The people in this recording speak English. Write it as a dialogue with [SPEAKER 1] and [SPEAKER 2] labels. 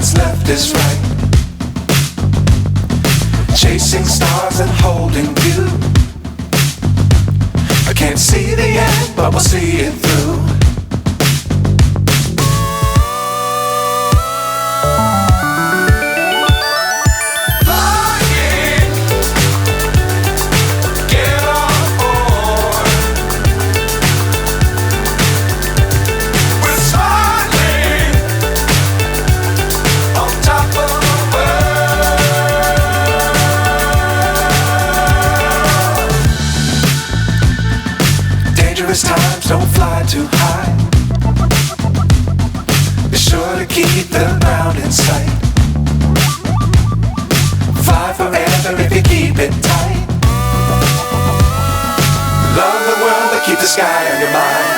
[SPEAKER 1] what's left is right. Chasing stars and holding you. I can't see the end, but we'll see it through. Times don't fly too high. Be sure to keep the ground in sight. Fly forever if you keep it tight. Love the world, but keep the sky on your mind.